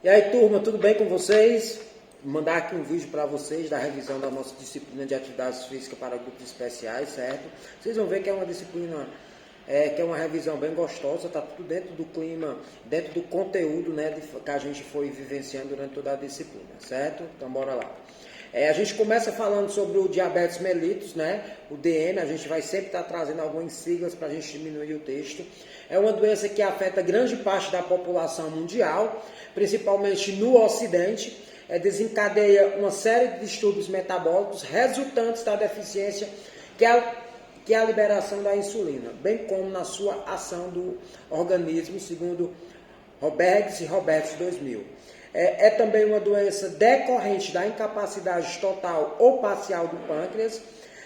E aí, turma, tudo bem com vocês? Vou mandar aqui um vídeo para vocês da revisão da nossa disciplina de atividades físicas para grupos especiais, certo? Vocês vão ver que é uma disciplina, que é uma revisão bem gostosa, tá tudo dentro do clima, dentro do conteúdo, né, que a gente foi vivenciando durante toda a disciplina, certo? Então, bora lá. A gente começa falando sobre o diabetes mellitus, né? O DM, a gente vai sempre estar trazendo algumas siglas para a gente diminuir o texto. É uma doença que afeta grande parte da população mundial, principalmente no Ocidente. Desencadeia uma série de distúrbios metabólicos resultantes da deficiência que é a liberação da insulina, bem como na sua ação do organismo, segundo Roberts e Roberts 2000. É também uma doença decorrente da incapacidade total ou parcial do pâncreas,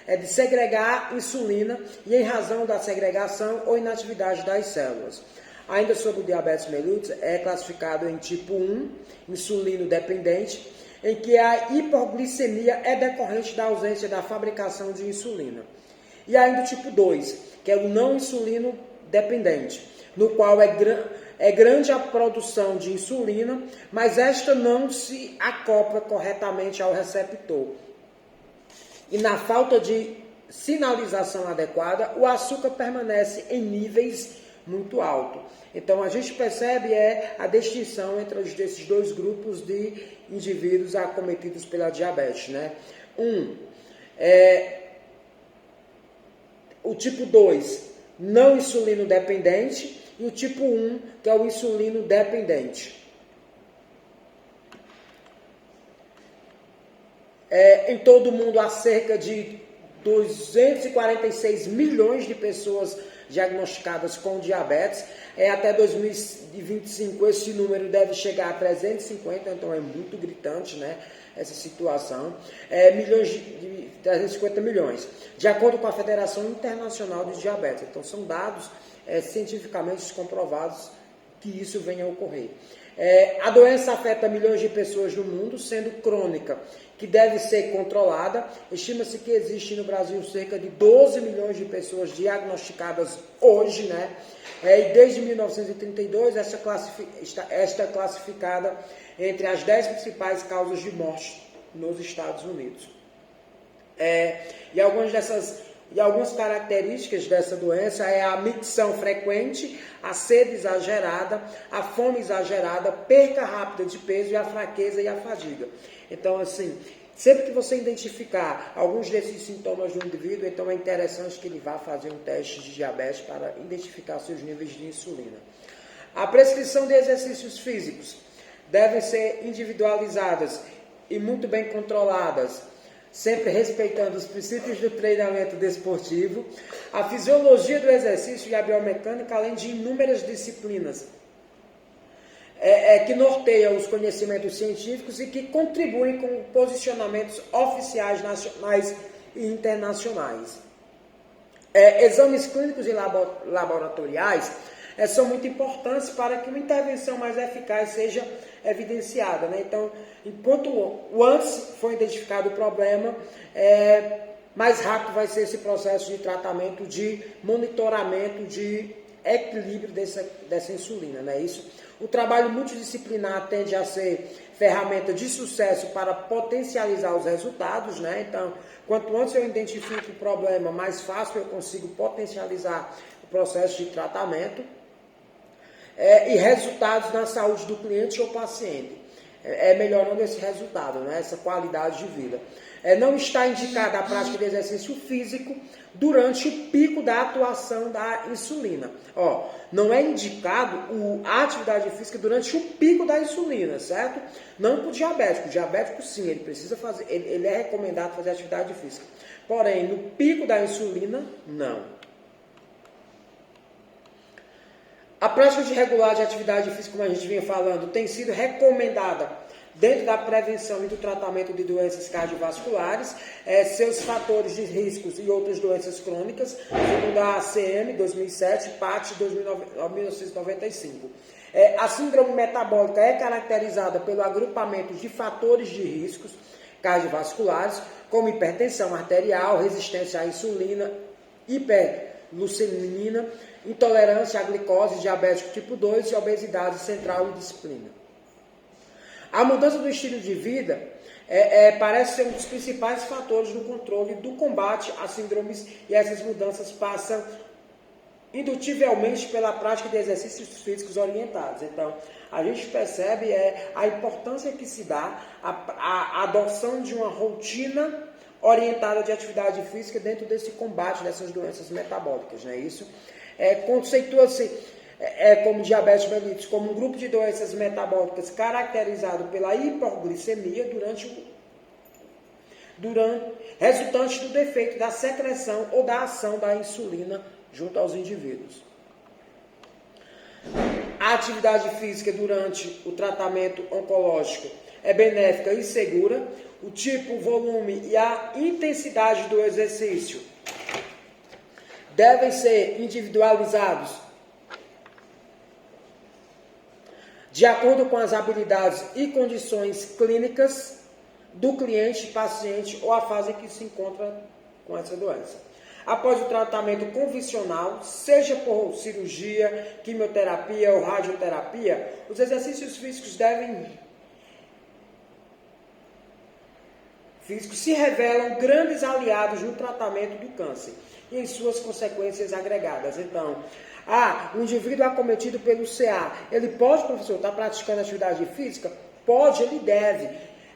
de segregar insulina e em razão da segregação ou inatividade das células. Ainda sobre o diabetes mellitus, é classificado em tipo 1, insulino dependente, em que a hipoglicemia é decorrente da ausência da fabricação de insulina. E ainda o tipo 2, que é o não insulino dependente, no qual é grande a produção de insulina, mas esta não se acopla corretamente ao receptor. E na falta de sinalização adequada, o açúcar permanece em níveis muito altos. Então, a gente percebe a distinção entre esses dois grupos de indivíduos acometidos pela diabetes, né? O tipo 2, não insulino dependente, e o tipo 1, que é o insulino dependente. Em todo o mundo há cerca de 246 milhões de pessoas diagnosticadas com diabetes. Até 2025 esse número deve chegar a 350, então é muito gritante, né, essa situação. 350 milhões, de acordo com a Federação Internacional de Diabetes. Então são dados cientificamente comprovados que isso venha a ocorrer. A doença afeta milhões de pessoas no mundo, sendo crônica, que deve ser controlada. Estima-se que existe no Brasil cerca de 12 milhões de pessoas diagnosticadas hoje, né? E desde 1932, esta é classificada entre as 10 principais causas de morte nos Estados Unidos. E algumas características dessa doença é a micção frequente, a sede exagerada, a fome exagerada, perca rápida de peso e a fraqueza e a fadiga. Então, assim, sempre que você identificar alguns desses sintomas do indivíduo, então é interessante que ele vá fazer um teste de diabetes para identificar seus níveis de insulina. A prescrição de exercícios físicos devem ser individualizadas e muito bem controladas, sempre respeitando os princípios do treinamento desportivo, a fisiologia do exercício e a biomecânica, além de inúmeras disciplinas que norteiam os conhecimentos científicos e que contribuem com posicionamentos oficiais nacionais e internacionais. Exames clínicos e laboratoriais são muito importantes para que uma intervenção mais eficaz seja evidenciada, né? Então, enquanto antes for identificado o problema, mais rápido vai ser esse processo de tratamento, de monitoramento, de equilíbrio dessa insulina, né? O trabalho multidisciplinar tende a ser ferramenta de sucesso para potencializar os resultados, né? Então, quanto antes eu identifico o problema, mais fácil eu consigo potencializar o processo de tratamento e resultados na saúde do cliente ou paciente. Melhorando esse resultado, né? Essa qualidade de vida. Não está indicada a prática de exercício físico durante o pico da atuação da insulina. Não é indicado a atividade física durante o pico da insulina, certo? Não para o diabético. O diabético, sim, ele precisa fazer, ele é recomendado fazer atividade física. Porém, no pico da insulina, não. A prática de regular de atividade física, como a gente vinha falando, tem sido recomendada dentro da prevenção e do tratamento de doenças cardiovasculares, seus fatores de riscos e outras doenças crônicas, segundo a ACM 2007, PAT 1995. A síndrome metabólica é caracterizada pelo agrupamento de fatores de riscos cardiovasculares, como hipertensão arterial, resistência à insulina, hiperglucemia, intolerância à glicose, diabético tipo 2 e obesidade central e disciplina. A mudança do estilo de vida parece ser um dos principais fatores no controle do combate às síndromes, e essas mudanças passam indutivelmente pela prática de exercícios físicos orientados. Então, a gente percebe a importância que se dá à adoção de uma rotina orientada de atividade física dentro desse combate dessas doenças metabólicas, não é isso? Conceitua-se como diabetes mellitus como um grupo de doenças metabólicas caracterizado pela hipoglicemia resultante do defeito da secreção ou da ação da insulina junto aos indivíduos. A atividade física durante o tratamento oncológico é benéfica e segura. O tipo, o volume e a intensidade do exercício devem ser individualizados de acordo com as habilidades e condições clínicas do cliente, paciente ou a fase em que se encontra com essa doença. Após o tratamento convencional, seja por cirurgia, quimioterapia ou radioterapia, os exercícios físicos se revelam grandes aliados no tratamento do câncer e em suas consequências agregadas. Então, o indivíduo acometido pelo CA, ele pode, professor, estar praticando atividade física? Pode, ele deve.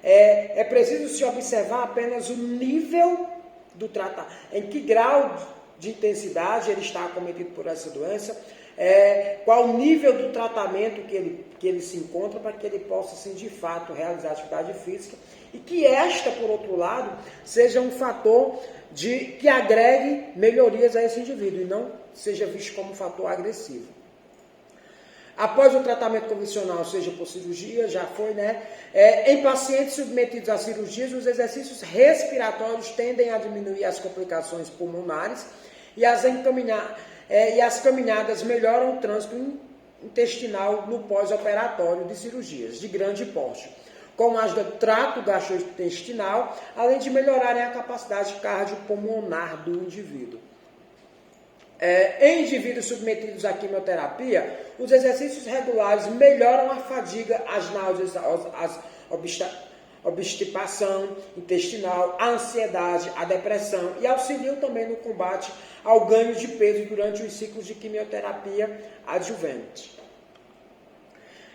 É preciso se observar apenas o nível do tratamento, em que grau de intensidade ele está acometido por essa doença, qual o nível do tratamento que ele se encontra, para que ele possa, assim, de fato, realizar atividade física, e que esta, por outro lado, seja um fator que agregue melhorias a esse indivíduo, e não seja visto como um fator agressivo. Após o tratamento convencional, seja por cirurgia, já foi, em pacientes submetidos a cirurgias, os exercícios respiratórios tendem a diminuir as complicações pulmonares e as caminhadas melhoram o trânsito intestinal no pós-operatório de cirurgias de grande porte, como as do trato gastrointestinal, além de melhorarem a capacidade cardiopulmonar do indivíduo. Em indivíduos submetidos à quimioterapia, os exercícios regulares melhoram a fadiga, as náuseas, a obstipação intestinal, a ansiedade, a depressão, e auxiliam também no combate ao ganho de peso durante os ciclos de quimioterapia adjuvante.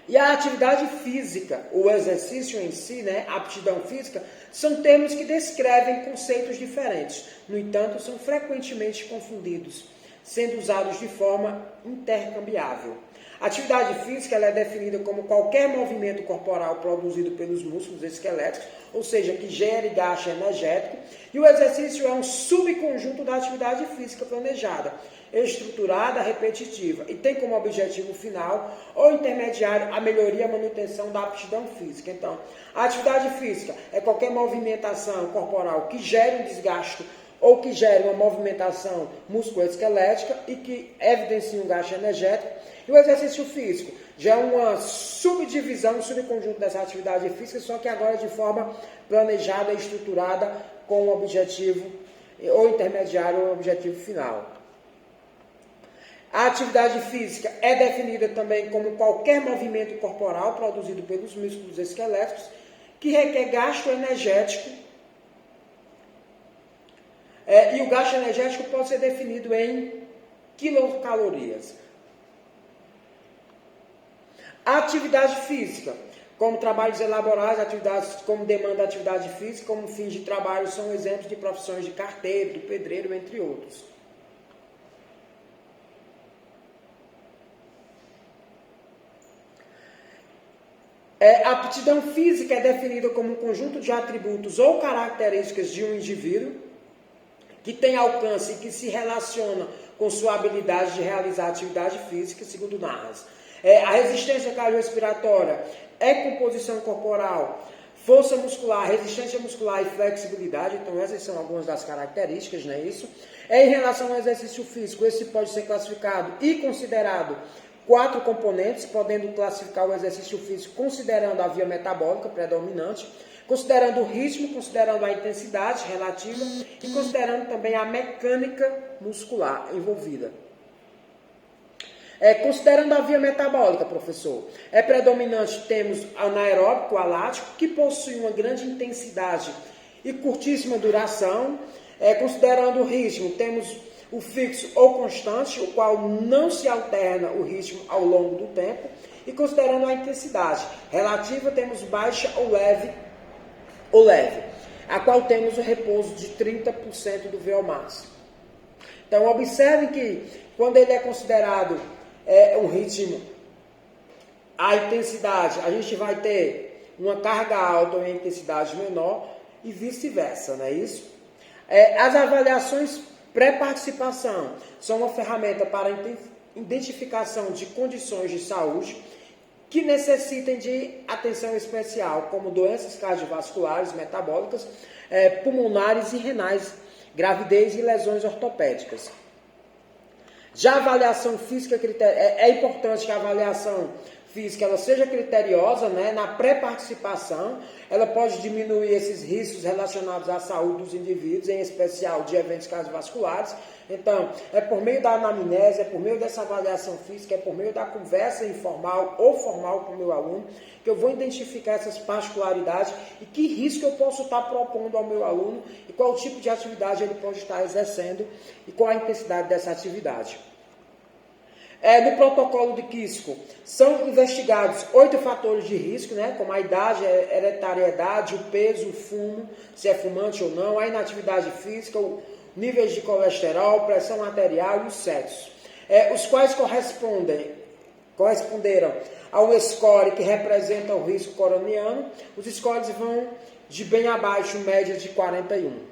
E a atividade física, o exercício em si, a aptidão física, são termos que descrevem conceitos diferentes. No entanto, são frequentemente confundidos, sendo usados de forma intercambiável. A atividade física ela é definida como qualquer movimento corporal produzido pelos músculos esqueléticos, ou seja, que gere gasto energético, e o exercício é um subconjunto da atividade física planejada, estruturada, repetitiva, e tem como objetivo final ou intermediário a melhoria e a manutenção da aptidão física. Então, a atividade física é qualquer movimentação corporal que gere um desgaste ou que gere uma movimentação musculoesquelética e que evidencie um gasto energético. E o exercício físico já é uma subdivisão, um subconjunto dessa atividade física, só que agora de forma planejada e estruturada com um objetivo ou intermediário ou objetivo final. A atividade física é definida também como qualquer movimento corporal produzido pelos músculos esqueléticos que requer gasto energético. E o gasto energético pode ser definido em quilocalorias. A atividade física, como trabalhos elaborados, atividades como demanda da atividade física, como fins de trabalho, são exemplos de profissões de carteiro, do pedreiro, entre outros. A aptidão física é definida como um conjunto de atributos ou características de um indivíduo que tem alcance e que se relaciona com sua habilidade de realizar atividade física, segundo Narras. A resistência cardiorrespiratória é composição corporal, força muscular, resistência muscular e flexibilidade. Então, essas são algumas das características, não é isso? Em relação ao exercício físico, esse pode ser classificado e considerado 4 componentes, podendo classificar o exercício físico considerando a via metabólica predominante, considerando o ritmo, considerando a intensidade relativa e considerando também a mecânica muscular envolvida. Considerando a via metabólica, professor, predominante temos anaeróbico, alático, que possui uma grande intensidade e curtíssima duração. Considerando o ritmo, temos o fixo ou constante, o qual não se alterna o ritmo ao longo do tempo. E considerando a intensidade relativa, temos baixa ou leve, a qual temos o repouso de 30% do VO máximo. Então, observe que quando ele é considerado um ritmo, a intensidade, a gente vai ter uma carga alta ou uma intensidade menor e vice-versa, não é isso? As avaliações pré-participação são uma ferramenta para identificação de condições de saúde que necessitem de atenção especial, como doenças cardiovasculares, metabólicas, pulmonares e renais, gravidez e lesões ortopédicas. Já a avaliação física, é importante que a avaliação física ela seja criteriosa, né? Na pré-participação, ela pode diminuir esses riscos relacionados à saúde dos indivíduos, em especial de eventos cardiovasculares. Então, é por meio da anamnese, é por meio dessa avaliação física, é por meio da conversa informal ou formal com o meu aluno, que eu vou identificar essas particularidades e que risco eu posso estar propondo ao meu aluno e qual tipo de atividade ele pode estar exercendo e qual a intensidade dessa atividade. No protocolo de Kisco, são investigados 8 fatores de risco, né, como a idade, a hereditariedade, o peso, o fumo, se é fumante ou não, a inatividade física, níveis de colesterol, pressão arterial e o sexo, os quais corresponderam ao score que representa o risco coroniano. Os scores vão de bem abaixo, média de 41.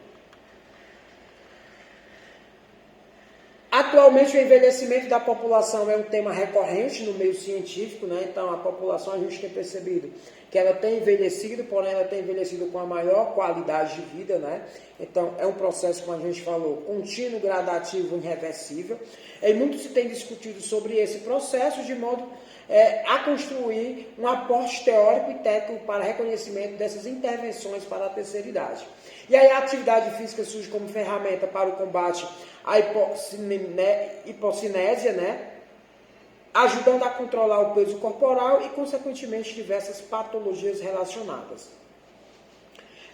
Atualmente, o envelhecimento da população é um tema recorrente no meio científico, né? Então, a população, a gente tem percebido que ela tem envelhecido, porém ela tem envelhecido com a maior qualidade de vida, né? Então, é um processo, como a gente falou, contínuo, gradativo, irreversível. E muito se tem discutido sobre esse processo de modo a construir um aporte teórico e técnico para reconhecimento dessas intervenções para a terceira idade. E aí a atividade física surge como ferramenta para o combate à hipocinésia, né? Ajudando a controlar o peso corporal e, consequentemente, diversas patologias relacionadas.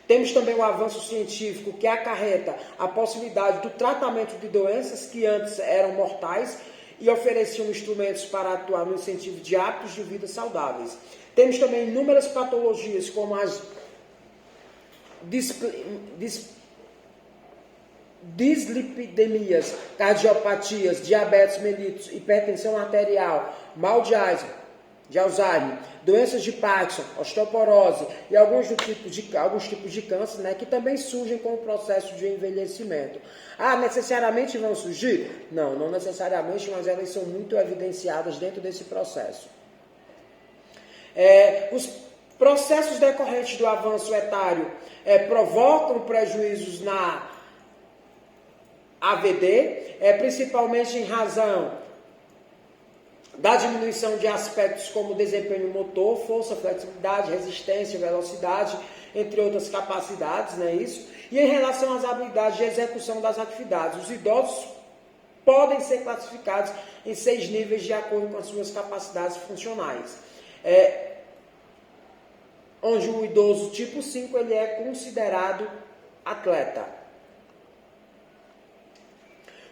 Temos também um avanço científico que acarreta a possibilidade do tratamento de doenças que antes eram mortais e ofereciam instrumentos para atuar no incentivo de hábitos de vida saudáveis. Temos também inúmeras patologias, como as dislipidemias, cardiopatias, diabetes mellitus, hipertensão arterial, mal de Alzheimer, doenças de Parkinson, osteoporose e alguns tipos de câncer, né, que também surgem com o processo de envelhecimento. Necessariamente vão surgir? Não, não necessariamente, mas elas são muito evidenciadas dentro desse processo. Os processos decorrentes do avanço etário provocam prejuízos na AVD, principalmente em razão da diminuição de aspectos como desempenho motor, força, flexibilidade, resistência, velocidade, entre outras capacidades, não é isso? E em relação às habilidades de execução das atividades, os idosos podem ser classificados em 6 níveis de acordo com as suas capacidades funcionais. Onde o idoso tipo 5 ele é considerado atleta.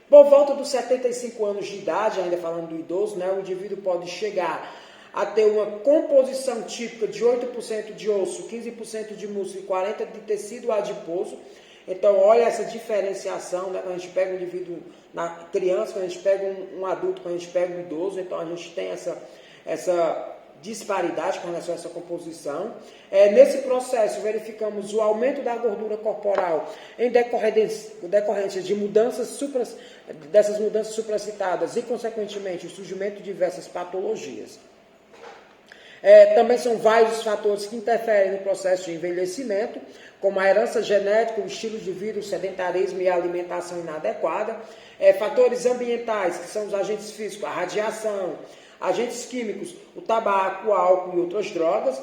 Por volta dos 75 anos de idade, ainda falando do idoso, né, o indivíduo pode chegar a ter uma composição típica de 8% de osso, 15% de músculo e 40% de tecido adiposo. Então, olha essa diferenciação, né, quando a gente pega um indivíduo na criança, quando a gente pega um adulto, quando a gente pega um idoso, então a gente tem essa disparidade com relação a essa composição. Nesse processo, verificamos o aumento da gordura corporal em decorrência de dessas mudanças supracitadas e, consequentemente, o surgimento de diversas patologias. Também são vários os fatores que interferem no processo de envelhecimento, como a herança genética, o estilo de vida, o sedentarismo e a alimentação inadequada. Fatores ambientais, que são os agentes físicos, a radiação, agentes químicos, o tabaco, o álcool e outras drogas,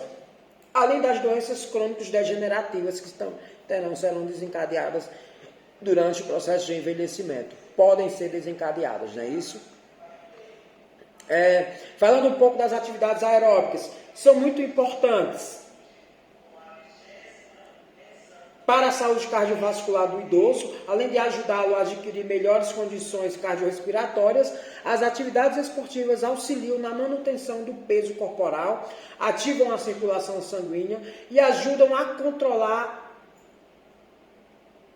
além das doenças crônicas degenerativas que serão desencadeadas durante o processo de envelhecimento. Podem ser desencadeadas, não é isso? Falando um pouco das atividades aeróbicas, são muito importantes para a saúde cardiovascular do idoso, além de ajudá-lo a adquirir melhores condições cardiorrespiratórias, as atividades esportivas auxiliam na manutenção do peso corporal, ativam a circulação sanguínea e ajudam a controlar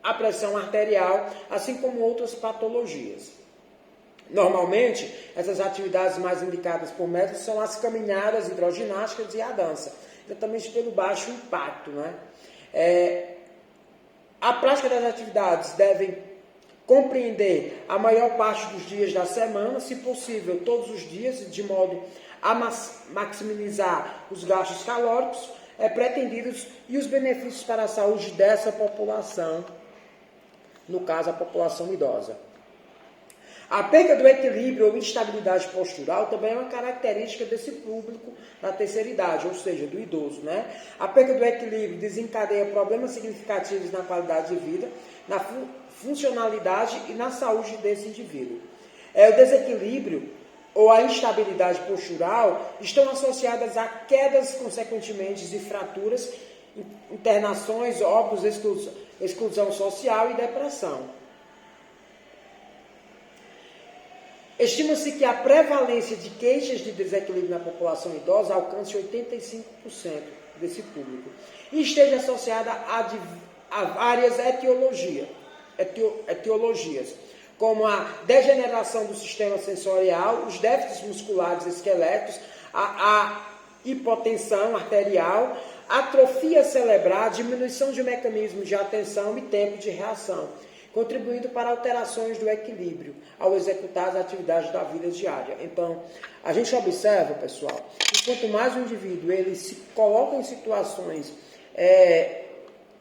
a pressão arterial, assim como outras patologias. Normalmente, essas atividades mais indicadas por médicos são as caminhadas, hidroginásticas e a dança, exatamente pelo baixo impacto, né? A prática das atividades deve compreender a maior parte dos dias da semana, se possível todos os dias, de modo a maximizar os gastos calóricos pretendidos e os benefícios para a saúde dessa população, no caso a população idosa. A perda do equilíbrio ou instabilidade postural também é uma característica desse público da terceira idade, ou seja, do idoso, né? A perda do equilíbrio desencadeia problemas significativos na qualidade de vida, na funcionalidade e na saúde desse indivíduo. O desequilíbrio ou a instabilidade postural estão associadas a quedas, consequentemente, de fraturas, internações, óbitos, exclusão social e depressão. Estima-se que a prevalência de queixas de desequilíbrio na população idosa alcance 85% desse público e esteja associada a várias etiologias, como a degeneração do sistema sensorial, os déficits musculares esqueléticos, a hipotensão arterial, atrofia cerebral, diminuição de mecanismos de atenção e tempo de reação, contribuindo para alterações do equilíbrio ao executar as atividades da vida diária. Então, a gente observa, pessoal, que quanto mais o indivíduo ele se coloca em situações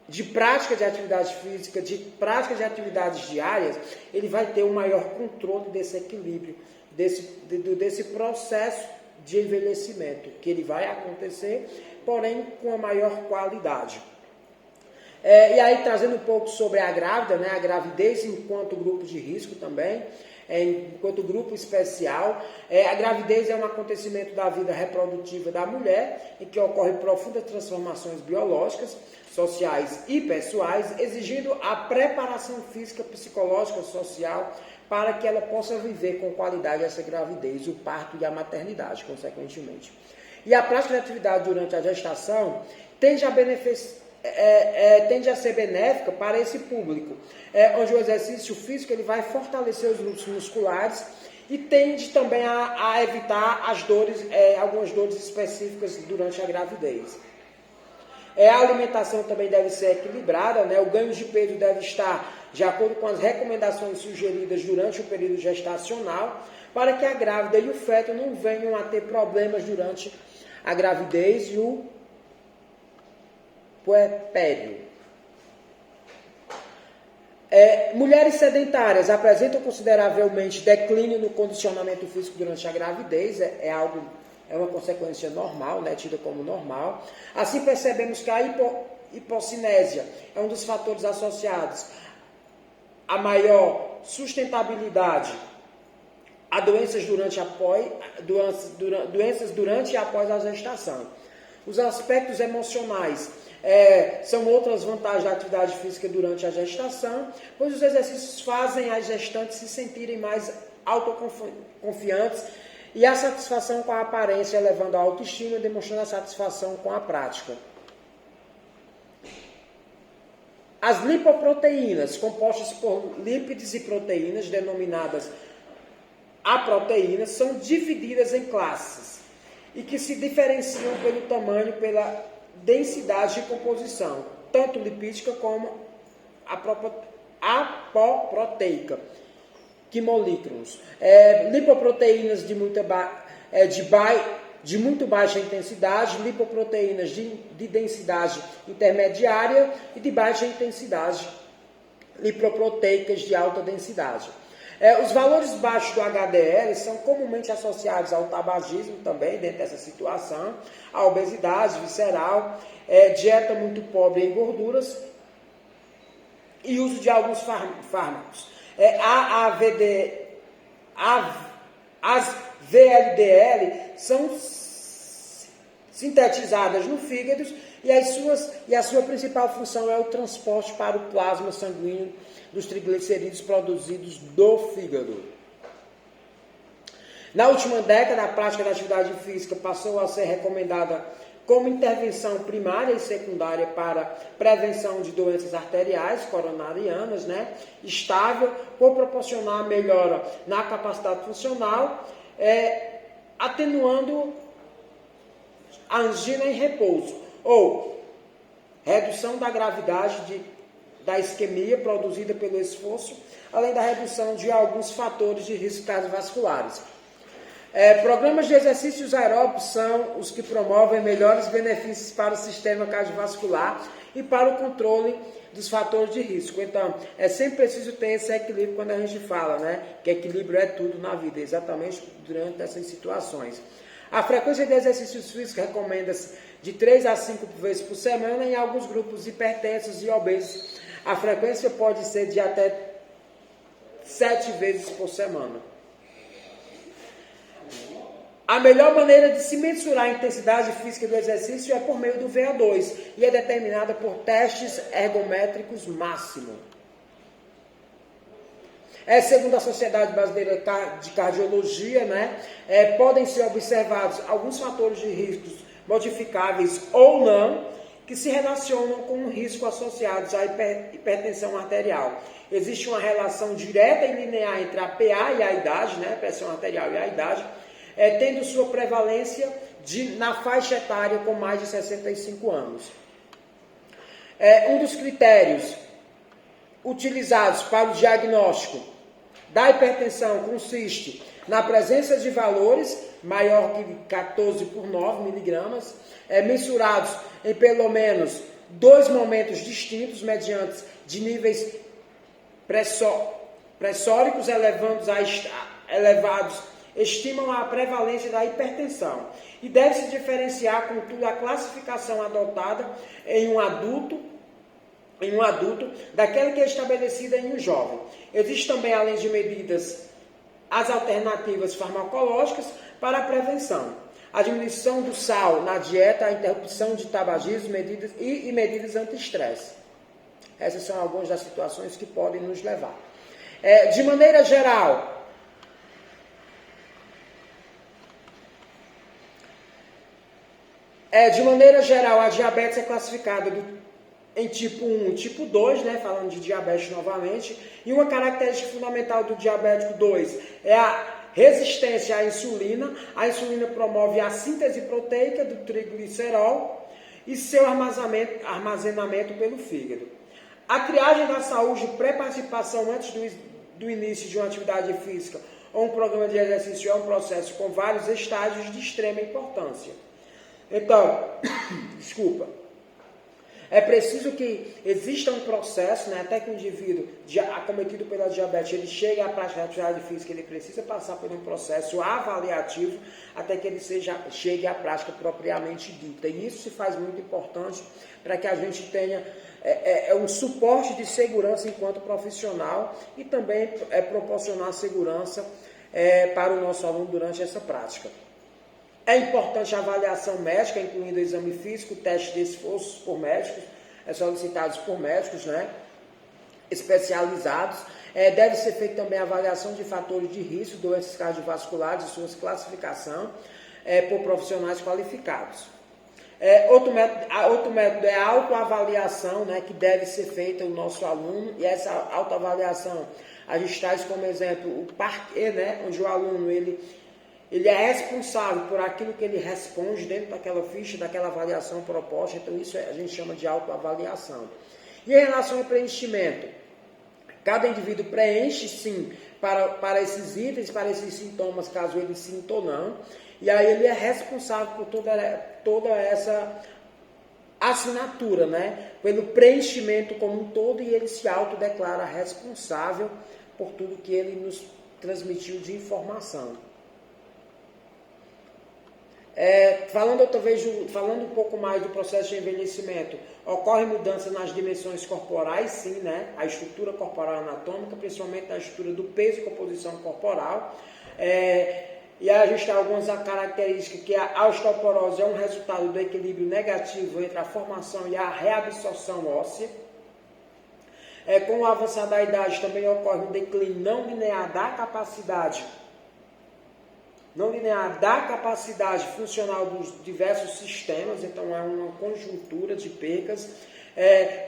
de prática de atividade física, de prática de atividades diárias, ele vai ter um maior controle desse equilíbrio, desse processo de envelhecimento, que ele vai acontecer, porém com a maior qualidade. E aí, trazendo um pouco sobre a grávida, né? A gravidez enquanto grupo de risco também, enquanto grupo especial. A gravidez é um acontecimento da vida reprodutiva da mulher, em que ocorrem profundas transformações biológicas, sociais e pessoais, exigindo a preparação física, psicológica, social, para que ela possa viver com qualidade essa gravidez, o parto e a maternidade, consequentemente. E a prática de atividade durante a gestação tende a ser benéfica para esse público, onde o exercício físico ele vai fortalecer os grupos musculares e tende também a evitar as dores, algumas dores específicas durante a gravidez. A alimentação também deve ser equilibrada, né? O ganho de peso deve estar de acordo com as recomendações sugeridas durante o período gestacional, para que a grávida e o feto não venham a ter problemas durante a gravidez e o puerpério. Mulheres sedentárias apresentam consideravelmente declínio no condicionamento físico durante a gravidez, é uma consequência normal, né, tida como normal. Assim percebemos que a hipocinésia é um dos fatores associados a maior sustentabilidade a doenças durante e após a gestação. Os aspectos emocionais são outras vantagens da atividade física durante a gestação, pois os exercícios fazem as gestantes se sentirem mais autoconfiantes e a satisfação com a aparência, elevando a autoestima e demonstrando a satisfação com a prática. As lipoproteínas, compostas por lípides e proteínas, denominadas aproteínas, são divididas em classes e que se diferenciam pelo tamanho e pela densidade de composição, tanto lipídica como apoproteica, quimolícrons. Lipoproteínas de muito baixa intensidade, lipoproteínas de densidade intermediária e de baixa intensidade, lipoproteicas de alta densidade. Os valores baixos do HDL são comumente associados ao tabagismo também, dentro dessa situação, à obesidade visceral, dieta muito pobre em gorduras e uso de alguns fármacos. As VLDL são sintetizadas no fígado e a sua principal função é o transporte para o plasma sanguíneo dos triglicerídeos produzidos do fígado. Na última década, a prática da atividade física passou a ser recomendada como intervenção primária e secundária para prevenção de doenças arteriais coronarianas, estável, por proporcionar melhora na capacidade funcional, atenuando a angina em repouso, ou redução da gravidade da isquemia produzida pelo esforço, além da redução de alguns fatores de risco cardiovasculares. Programas de exercícios aeróbicos são os que promovem melhores benefícios para o sistema cardiovascular e para o controle dos fatores de risco. Então, é sempre preciso ter esse equilíbrio quando a gente fala, que equilíbrio é tudo na vida, exatamente durante essas situações. A frequência de exercícios físicos recomenda-se de 3 a 5 vezes por semana em alguns grupos hipertensos e obesos. A frequência pode ser de até 7 vezes por semana. A melhor maneira de se mensurar a intensidade física do exercício é por meio do VO2 e é determinada por testes ergométricos máximo. Segundo a Sociedade Brasileira de Cardiologia, podem ser observados alguns fatores de riscos modificáveis ou não que se relacionam com o risco associados à hipertensão arterial. Existe uma relação direta e linear entre a PA e a idade, pressão arterial e a idade, tendo sua prevalência na faixa etária com mais de 65 anos. Um dos critérios utilizados para o diagnóstico da hipertensão consiste na presença de valores maior que 14 por 9 miligramas, mensurados em pelo menos 2 momentos distintos mediante de níveis pressóricos elevados estimam a prevalência da hipertensão. E deve-se diferenciar, contudo, a classificação adotada em um adulto daquela que é estabelecida em um jovem. Existe também, além de medidas, as alternativas farmacológicas para a prevenção. A diminuição do sal na dieta, a interrupção de tabagismo e medidas anti-estresse. Essas são algumas das situações que podem nos levar. De maneira geral, a diabetes é classificada em tipo 1 e tipo 2, falando de diabetes novamente, e uma característica fundamental do diabético 2 é a resistência à insulina. A insulina promove a síntese proteica do triglicerol e seu armazenamento pelo fígado. A triagem da saúde pré-participação antes do início de uma atividade física ou um programa de exercício é um processo com vários estágios de extrema importância. Então, é preciso que exista um processo, até que o indivíduo acometido pela diabetes, ele chegue à prática da atividade física, ele precisa passar por um processo avaliativo até que ele chegue à prática propriamente dita. E isso se faz muito importante para que a gente tenha um suporte de segurança enquanto profissional e também proporcionar segurança para o nosso aluno durante essa prática. É importante a avaliação médica, incluindo o exame físico, teste de esforços por médicos, solicitados por médicos, especializados. Deve ser feita também a avaliação de fatores de risco, doenças cardiovasculares e suas classificação por profissionais qualificados. Outro método é a autoavaliação, que deve ser feita o nosso aluno, e essa autoavaliação a gente traz como exemplo o parquet, onde o aluno ele é responsável por aquilo que ele responde dentro daquela ficha, daquela avaliação proposta. Então, isso a gente chama de autoavaliação. E em relação ao preenchimento, cada indivíduo preenche, sim, para esses itens, para esses sintomas, caso ele sinta ou não. E aí ele é responsável por toda essa assinatura, pelo preenchimento como um todo, e ele se autodeclara responsável por tudo que ele nos transmitiu de informação. Falando um pouco mais do processo de envelhecimento, ocorre mudança nas dimensões corporais, sim, a estrutura corporal anatômica, principalmente na estrutura do peso e composição corporal. e ajustar algumas características, que a osteoporose é um resultado do equilíbrio negativo entre a formação e a reabsorção óssea. Com o avançar da idade também ocorre um declínio não linear da capacidade funcional dos diversos sistemas, então é uma conjuntura de percas.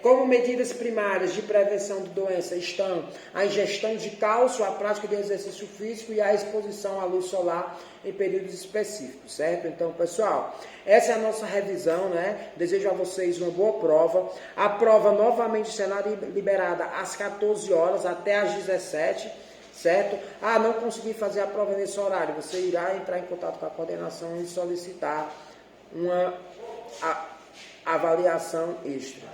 Como medidas primárias de prevenção de doença estão a ingestão de cálcio, a prática de exercício físico e a exposição à luz solar em períodos específicos, certo? Então, pessoal, essa é a nossa revisão, né? Desejo a vocês uma boa prova. A prova novamente será liberada às 14 horas até às 17, certo? Não consegui fazer a prova nesse horário, você irá entrar em contato com a coordenação e solicitar uma avaliação extra.